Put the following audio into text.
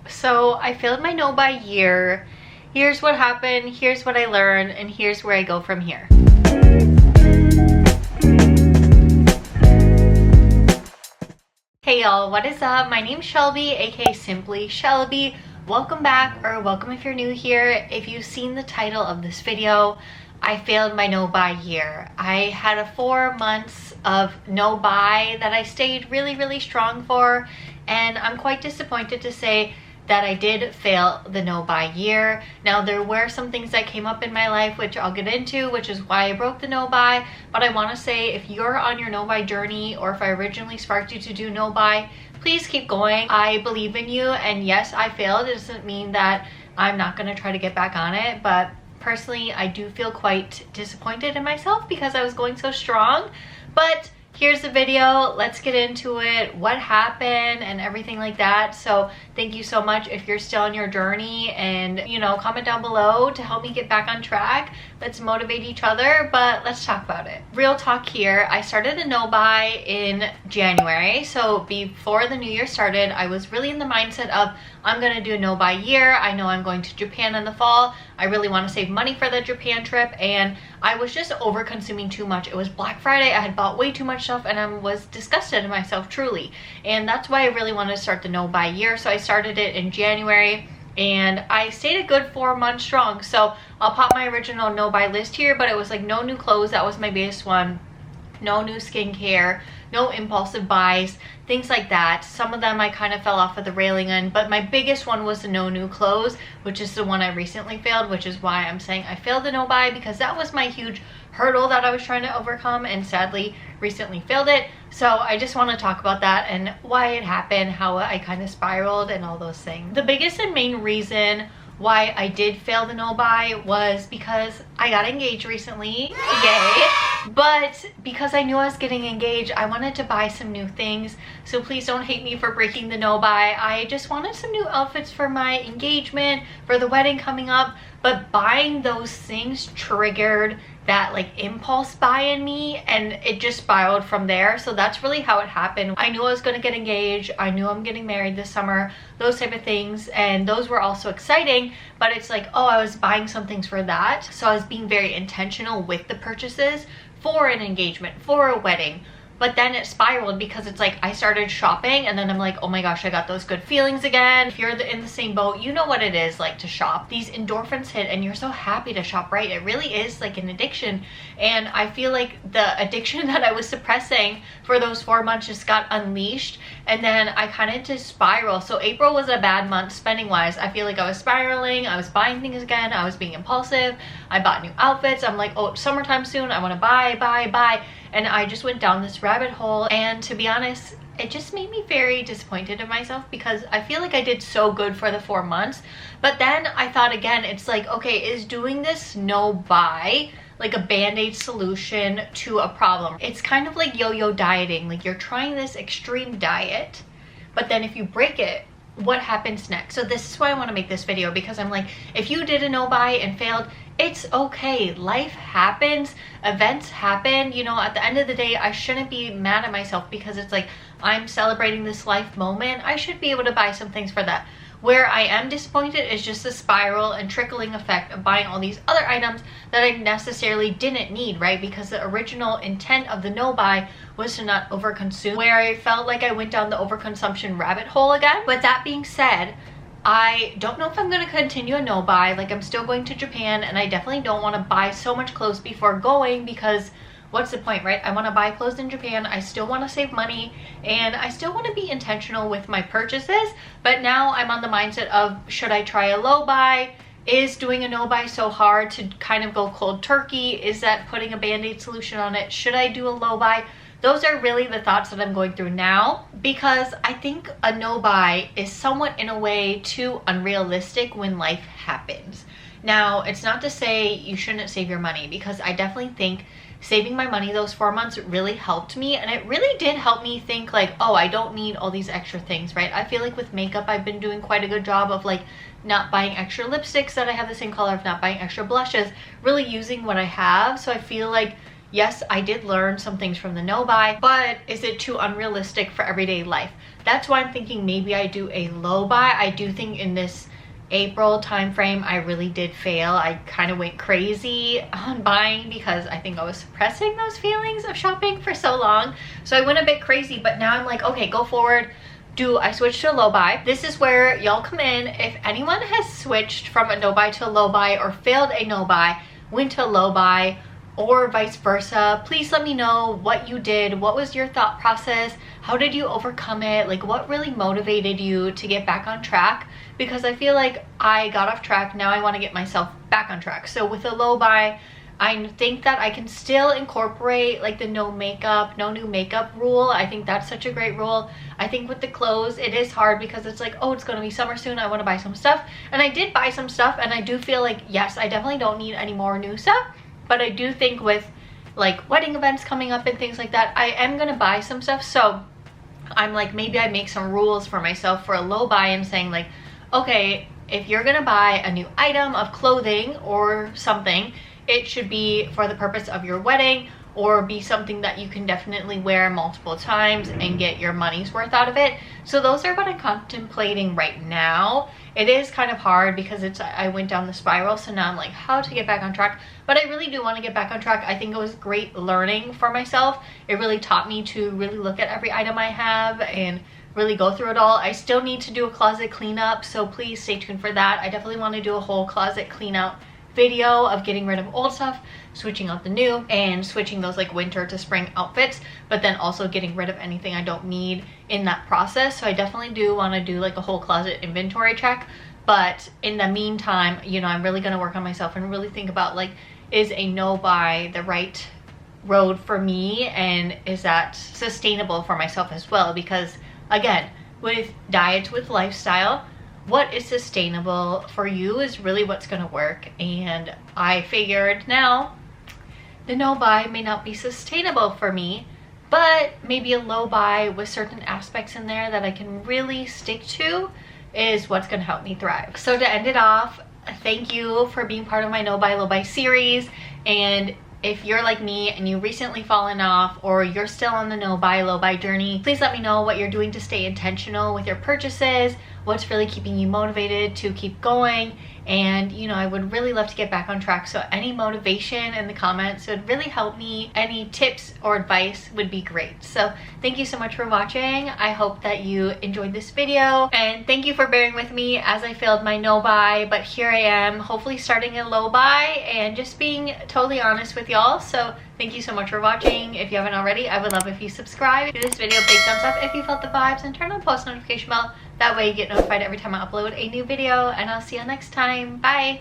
So I failed my no buy year. Here's what happened, here's what I learned, and here's where I go from here. Hey y'all, what is up? My name's Shelby, aka Simply Shelby. Welcome back, or welcome if you're new here. If you've seen the title of this video, I failed my no buy year. I had a 4 months of no buy that I stayed really strong for, and I'm quite disappointed to say that I did fail the no buy year. Now there were some things that came up in my life which I'll get into, which is why I broke the no buy. But I want to say, if you're on your no buy journey, or if I originally sparked you to do no buy, please keep going. I believe in you, and yes, I failed. It doesn't mean that I'm not going to try to get back on it, but personally I do feel quite disappointed in myself because I was going so strong. But here's the video, let's get into it, what happened and everything like that. So thank you so much if you're still on your journey, and you know, comment down below to help me get back on track. Let's motivate each other, but let's talk about it. Real talk here, I started the no buy in January. So before the new year started, I was really in the mindset of, I'm gonna do a no buy year. I know I'm going to Japan in the fall. I really want to save money for the Japan trip, and I was just over consuming too much. It was Black Friday, I had bought way too much stuff, and I was disgusted in myself, truly. And that's why I really wanted to start the no buy year. So I started it in January, and I stayed a good 4 months strong. So I'll pop my original no buy list here, but it was like no new clothes, that was my biggest one. No new skincare, no impulsive buys, things like that. Some of them I kind of fell off of the railing on, but my biggest one was the no new clothes, which is the one I recently failed, which is why I'm saying I failed the no buy, because that was my huge hurdle that I was trying to overcome, and sadly recently failed it. So I just want to talk about that and why it happened, how I kind of spiraled and all those things. The biggest and main reason why I did fail the no buy was because I got engaged recently. Yay! But because I knew I was getting engaged, I wanted to buy some new things. So please don't hate me for breaking the no buy. I just wanted some new outfits for my engagement, for the wedding coming up. But buying those things triggered that like impulse buy in me, and it just spiraled from there. So that's really how it happened. I knew I was going to get engaged, I knew I'm getting married this summer, those type of things, and those were also exciting. But it's like, oh, I was buying some things for that, so I was being very intentional with the purchases for an engagement, for a wedding. But then it spiraled because it's like I started shopping, and then I'm like, oh my gosh, I got those good feelings again. If you're in the same boat, you know what it is like to shop. These endorphins hit and you're so happy to shop, right? It really is like an addiction. And I feel like the addiction that I was suppressing for those 4 months just got unleashed, and then I kind of just spiral. So April was a bad month spending wise. I feel like I was spiraling, I was buying things again, I was being impulsive, I bought new outfits. I'm like, oh, it's summertime soon, I want to buy. And I just went down this rabbit hole, and to be honest, it just made me very disappointed in myself, because I feel like I did so good for the 4 months. But then I thought again, it's like, okay, is doing this no buy like a band-aid solution to a problem? It's kind of like yo-yo dieting. Like, you're trying this extreme diet, but then if you break it, what happens next? So this is why I want to make this video, because I'm like, if you did a no buy and failed, it's okay. Life happens, events happen. You know, at the end of the day, I shouldn't be mad at myself, because it's like, I'm celebrating this life moment. I should be able to buy some things for that. Where I am disappointed is just the spiral and trickling effect of buying all these other items that I necessarily didn't need, right? Because the original intent of the no buy was to not overconsume, where I felt like I went down the overconsumption rabbit hole again. But that being said, I don't know if I'm going to continue a no buy. Like, I'm still going to Japan, and I definitely don't want to buy so much clothes before going, because what's the point, right? I want to buy clothes in Japan, I still want to save money, and I still want to be intentional with my purchases. But now I'm on the mindset of, should I try a low buy? Is doing a no buy so hard to kind of go cold turkey? Is that putting a band-aid solution on it? Should I do a low buy? Those are really the thoughts that I'm going through now, because I think a no buy is somewhat, in a way, too unrealistic when life happens. Now, it's not to say you shouldn't save your money, because I definitely think saving my money those 4 months really helped me, and it really did help me think like, oh, I don't need all these extra things, right? I feel like with makeup, I've been doing quite a good job of like not buying extra lipsticks that I have the same color, of not buying extra blushes, really using what I have. So I feel like yes, I did learn some things from the no buy, but is it too unrealistic for everyday life? That's why I'm thinking maybe I do a low buy. I do think in this April timeframe, I really did fail. I kind of went crazy on buying because I think I was suppressing those feelings of shopping for so long. So I went a bit crazy, but now I'm like, okay, go forward. Do I switch to a low buy? This is where y'all come in. If anyone has switched from a no buy to a low buy or failed a no buy, went to a low buy, or vice versa, please let me know what you did. What was your thought process? How did you overcome it? Like, what really motivated you to get back on track? Because I feel like I got off track. Now I want to get myself back on track. So with a low buy, I think that I can still incorporate like the no makeup, no new makeup rule. I think that's such a great rule. I think with the clothes, it is hard because it's like, oh, it's going to be summer soon. I want to buy some stuff. And I did buy some stuff, and I do feel like, yes, I definitely don't need any more new stuff. But I do think with like wedding events coming up and things like that, I am going to buy some stuff. So I'm like, maybe I make some rules for myself for a low buy and saying like, okay, if you're going to buy a new item of clothing or something, it should be for the purpose of your wedding or be something that you can definitely wear multiple times and get your money's worth out of it. So those are what I'm contemplating right now. It is kind of hard because I went down the spiral, so now I'm like, how to get back on track. But I really do want to get back on track. I think it was great learning for myself. It really taught me to really look at every item I have and really go through it all. I still need to do a closet cleanup, so please stay tuned for that. I definitely want to do a whole closet clean out video of getting rid of old stuff, switching out the new, and switching those like winter to spring outfits, but then also getting rid of anything I don't need in that process. So I definitely do want to do like a whole closet inventory check. But in the meantime, you know, I'm really going to work on myself and really think about like, is a no buy the right road for me, and is that sustainable for myself as well? Because again, with diets, with lifestyle, what is sustainable for you is really what's going to work. And I figured now the no buy may not be sustainable for me, but maybe a low buy with certain aspects in there that I can really stick to is what's going to help me thrive. So to end it off, thank you for being part of my no buy low buy series. And if you're like me and you recently fallen off, or you're still on the no buy low buy journey, please let me know what you're doing to stay intentional with your purchases, what's really keeping you motivated to keep going. And you know, I would really love to get back on track, so any motivation in the comments would really help me. Any tips or advice would be great. So thank you so much for watching. I hope that you enjoyed this video, and thank you for bearing with me as I failed my no buy, but here I am hopefully starting a low buy and just being totally honest with y'all. So thank you so much for watching. If you haven't already, I would love if you subscribe. Give this video a big thumbs up if you felt the vibes, and turn on the post notification bell. That way you get notified every time I upload a new video, and I'll see you next time. Bye!